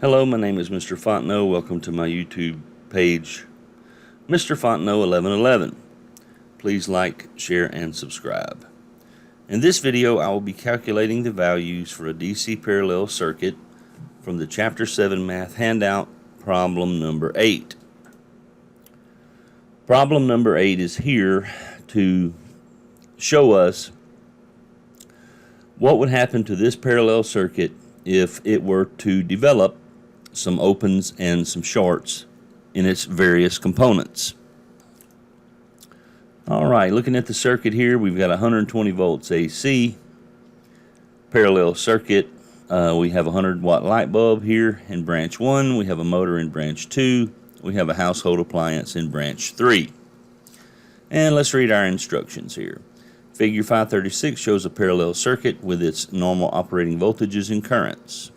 Hello, my name is Mr. Fontenot. Welcome to my YouTube page, Mr. Fontenot 1111. Please like, share, and subscribe. In this video, I will be calculating the values for a DC parallel circuit from the Chapter 7 Math handout, problem number 8. Problem number 8 is here to show us what would happen to this parallel circuit if it were to develop some opens and some shorts in its various components. Alright, looking at the circuit here, we've got 120 volts AC, parallel circuit. We have a 100-watt light bulb here in branch 1, we have a motor in branch 2, we have a household appliance in branch 3. And let's read our instructions here. Figure 536 shows a parallel circuit with its normal operating voltages and currents.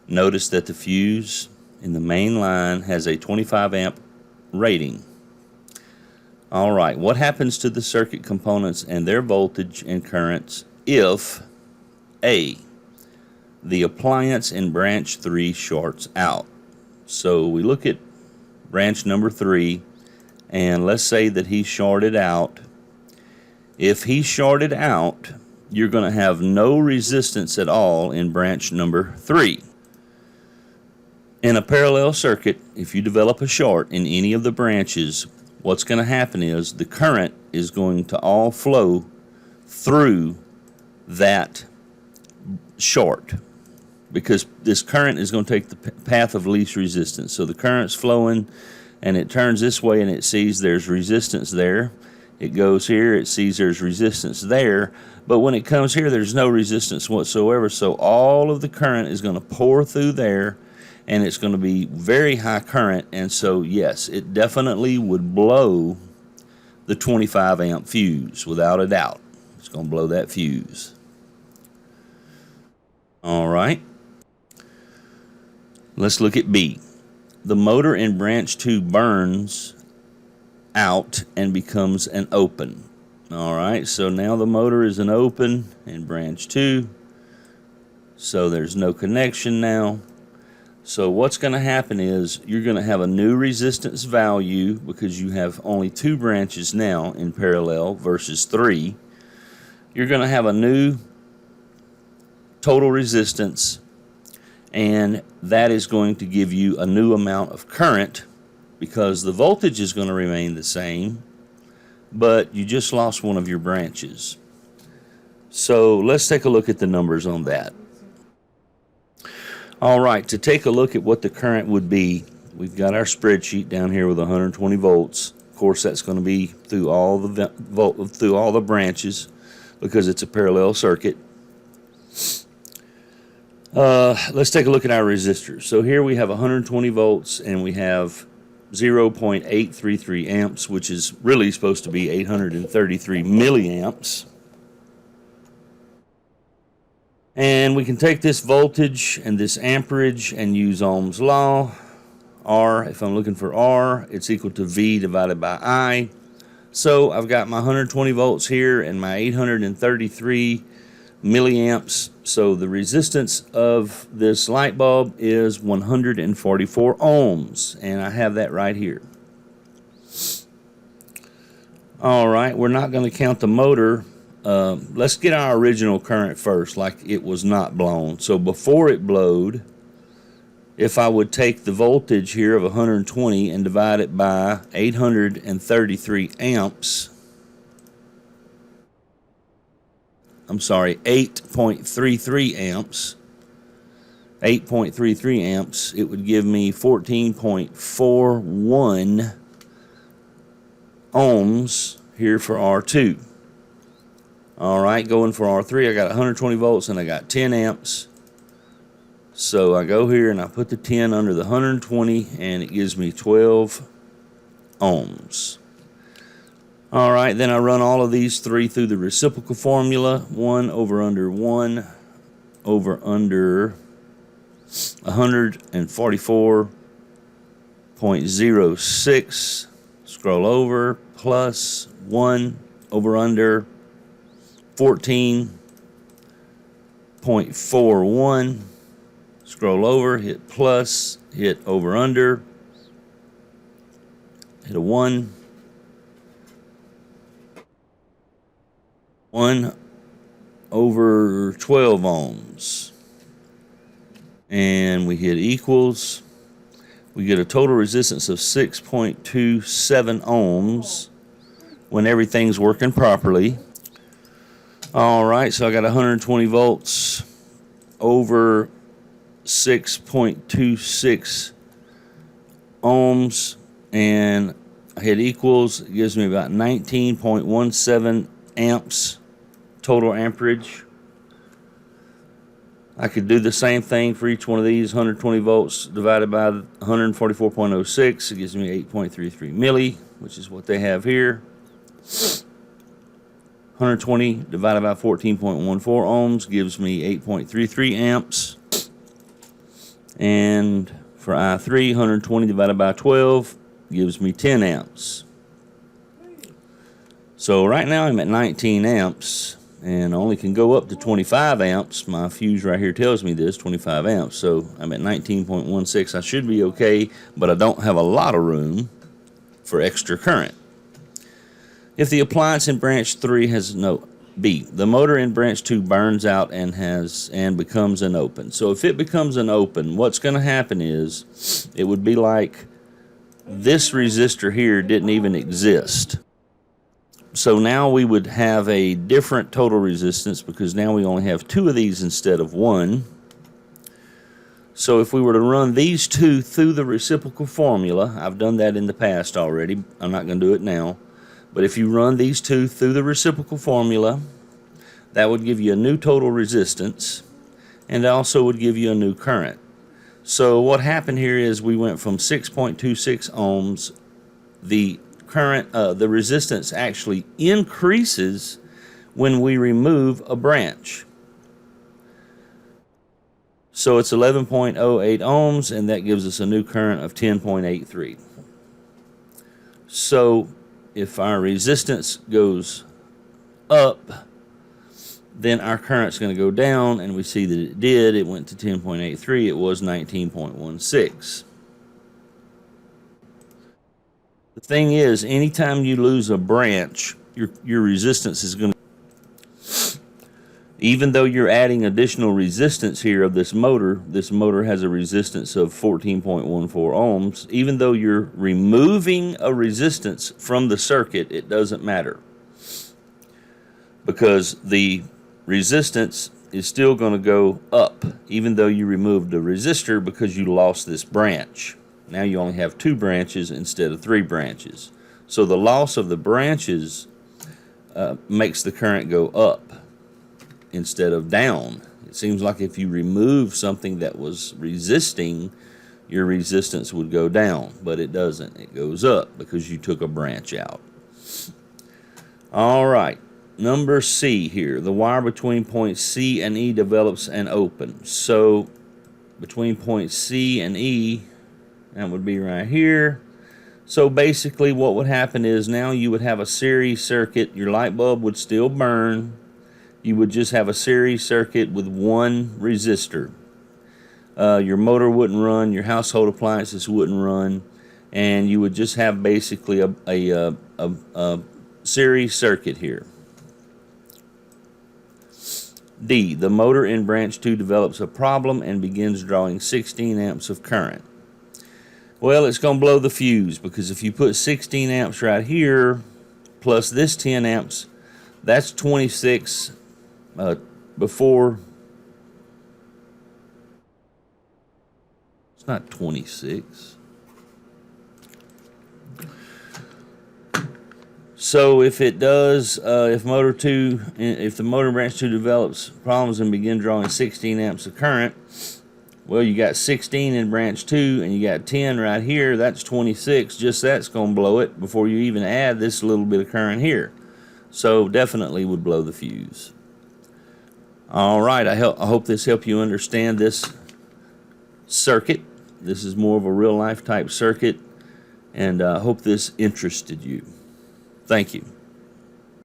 Notice that the fuse in the main line has a 25 amp rating. Alright, what happens to the circuit components and their voltage and currents if A, the appliance in branch 3 shorts out? So we look at branch number 3, and let's say that he shorted out. If he shorted out, you're going to have no resistance at all in branch number 3. In a parallel circuit, if you develop a short in any of the branches, what's going to happen is the current is going to all flow through that short, because this current is going to take the path of least resistance. So the current's flowing and it turns this way and it sees there's resistance there. It goes here, it sees there's resistance there, but when it comes here there's no resistance whatsoever, so all of the current is going to pour through there, and it's going to be very high current, and so yes, it definitely would blow the 25 amp fuse without a doubt. It's going to blow that fuse. Alright, let's look at B. The motor in branch 2 burns out and becomes an open. Alright, so now the motor is an open in branch 2, so there's no connection now. So what's going to happen is you're going to have a new resistance value, because you have only 2 branches now in parallel versus 3. You're going to have a new total resistance, and that is going to give you a new amount of current, because the voltage is going to remain the same, but you just lost one of your branches. So let's take a look at the numbers on that. Alright, to take a look at what the current would be, we've got our spreadsheet down here with 120 volts. Of course, that's going to be through all the branches, because it's a parallel circuit. Let's take a look at our resistors. So here we have 120 volts and we have 0.833 amps, which is really supposed to be 833 milliamps. And we can take this voltage and this amperage and use Ohm's law. R, if I'm looking for R, it's equal to V divided by I. So I've got my 120 volts here and my 833 milliamps. So the resistance of this light bulb is 144 ohms, and I have that right here. Alright, we're not going to count the motor. Let's get our original current first, like it was not blown. So before it blowed, if I would take the voltage here of 120 and divide it by 833 amps, I'm sorry, 8.33 amps, 8.33 amps, it would give me 14.41 ohms here for R2. Alright, going for R3, I got 120 volts and I got 10 amps. So I go here and I put the 10 under the 120 and it gives me 12 ohms. Alright, then I run all of these 3 through the reciprocal formula. 1 over under 1 over under 144.06. Scroll over, plus 1 over under 14.41. Scroll over, hit plus, hit over under, hit a 1. 1 over 12 ohms. And we hit equals. We get a total resistance of 6.27 ohms when everything's working properly. All right, so I got 120 volts over 6.26 ohms, and I hit equals. It gives me about 19.17 amps total amperage. I could do the same thing for each one of these. 120 volts divided by 144.06, it gives me 8.33 milli, which is what they have here. 120 divided by 14.14 ohms gives me 8.33 amps. And for I3, 120 divided by 12 gives me 10 amps. So right now I'm at 19 amps, and I only can go up to 25 amps. My fuse right here tells me this, 25 amps. So I'm at 19.16. I should be okay, but I don't have a lot of room for extra current. If the appliance in branch 3 has no B, the motor in branch 2 burns out and becomes an open. So if it becomes an open, what's going to happen is it would be like this resistor here didn't even exist. So now we would have a different total resistance because now we only have 2 of these instead of 1. So if we were to run these 2 through the reciprocal formula, I've done that in the past already, I'm not going to do it now, but if you run these 2 through the reciprocal formula, that would give you a new total resistance, and also would give you a new current. So what happened here is we went from 6.26 ohms, the resistance actually increases when we remove a branch. So it's 11.08 ohms, and that gives us a new current of 10.83. So if our resistance goes up, then our current's going to go down, and we see that it did. It went to 10.83. It was 19.16. The thing is, anytime you lose a branch, your resistance is going to, even though you're adding additional resistance here of this motor has a resistance of 14.14 ohms. Even though you're removing a resistance from the circuit, it doesn't matter, because the resistance is still going to go up, even though you removed the resistor, because you lost this branch. Now you only have 2 branches instead of 3 branches. So the loss of the branches makes the current go up instead of down. It seems like if you remove something that was resisting, your resistance would go down, but it doesn't. It goes up because you took a branch out. All right, number C here. The wire between points C and E develops an open. So between point C and E, that would be right here. So basically what would happen is now you would have a series circuit. Your light bulb would still burn. You would just have a series circuit with 1 resistor. Your motor wouldn't run. Your household appliances wouldn't run. And you would just have basically a series circuit here. D, the motor in branch 2 develops a problem and begins drawing 16 amps of current. Well, it's going to blow the fuse, because if you put 16 amps right here plus this 10 amps, that's 26 before. It's not 26. So if it does, if the motor branch 2 develops problems and begin drawing 16 amps of current, well, you got 16 in branch 2 and you got 10 right here. That's 26. Just that's going to blow it before you even add this little bit of current here. So definitely would blow the fuse. All right, I hope this helped you understand this circuit. This is more of a real life type circuit, and I hope this interested you. Thank you.